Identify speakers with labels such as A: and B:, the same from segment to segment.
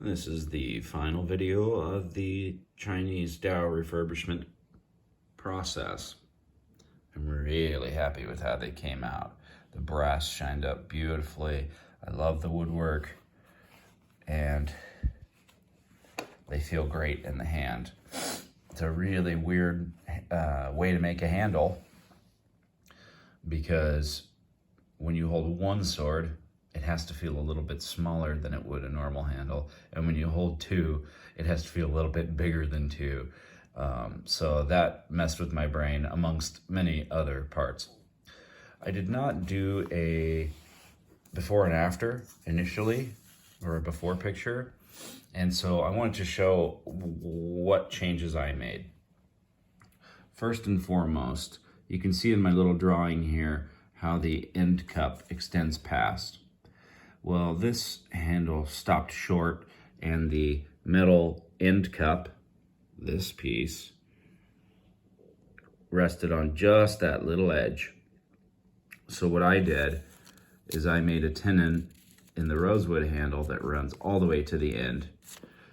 A: This is the final video of the Chinese Dao refurbishment process. I'm really happy with how they came out. The brass shined up beautifully. I love the woodwork and they feel great in the hand. It's a really weird way to make a handle because when you hold one sword, it has to feel a little bit smaller than it would a normal handle. And when you hold two, it has to feel a little bit bigger than two. So that messed with my brain amongst many other parts. I did not do a before and after initially, or a before picture. And so I wanted to show what changes I made. First and foremost, you can see in my little drawing here how the end cup extends past. Well, this handle stopped short and the metal end cup, this piece, rested on just that little edge. So what I did is I made a tenon in the rosewood handle that runs all the way to the end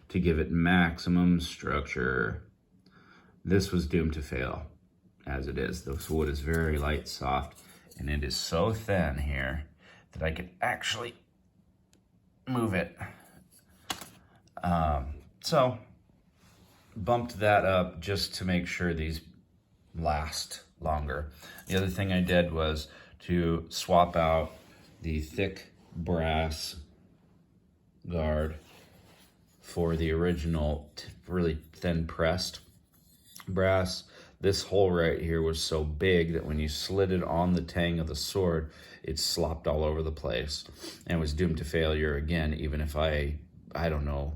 A: to give it maximum structure. This was doomed to fail, as it is. This wood is very light, soft, and it is so thin here that I could actually move it. So bumped that up just to make sure these last longer. The other thing I did was to swap out the thick brass guard for the original really thin pressed brass. This hole right here was so big that when you slid it on the tang of the sword, it slopped all over the place and was doomed to failure again, even if I don't know,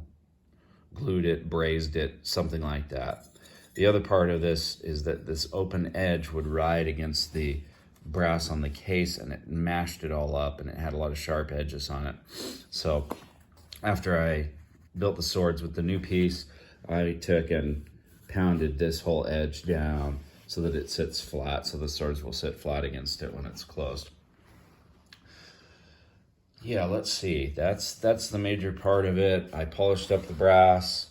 A: glued it, brazed it, something like that. The other part of this is that this open edge would ride against the brass on the case and it mashed it all up and it had a lot of sharp edges on it. So after I built the swords with the new piece, I took and pounded this whole edge down so that it sits flat, so the swords will sit flat against it when it's closed. Yeah, let's see. That's the major part of it. I polished up the brass.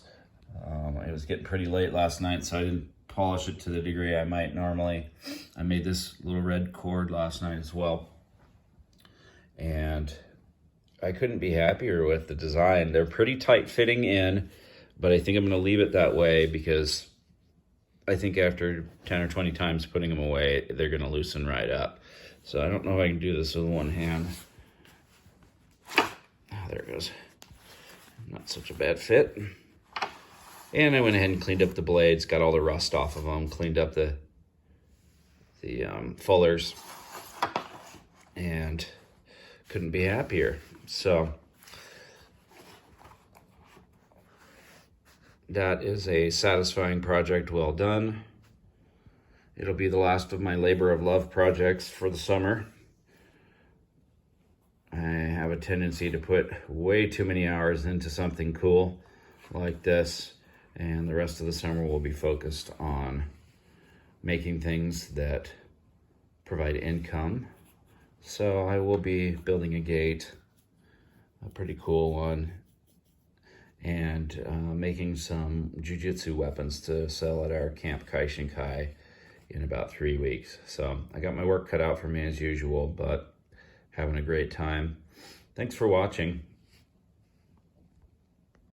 A: It was getting pretty late last night, so I didn't polish it to the degree I might normally. I made this little red cord last night as well. And I couldn't be happier with the design. They're pretty tight fitting in, but I think I'm gonna leave it that way because I think after 10 or 20 times putting them away, they're gonna loosen right up. So I don't know if I can do this with one hand. There it goes. Not such a bad fit. And I went ahead and cleaned up the blades, got all the rust off of them, cleaned up the fullers, and couldn't be happier. So that is a satisfying project, well done. It'll be the last of my labor of love projects for the summer. I have a tendency to put way too many hours into something cool like this, and the rest of the summer will be focused on making things that provide income. So I will be building a gate, a pretty cool one, and making some jiu-jitsu weapons to sell at our Camp Kaishinkai in about 3 weeks. So I got my work cut out for me as usual, but having a great time. Thanks for watching.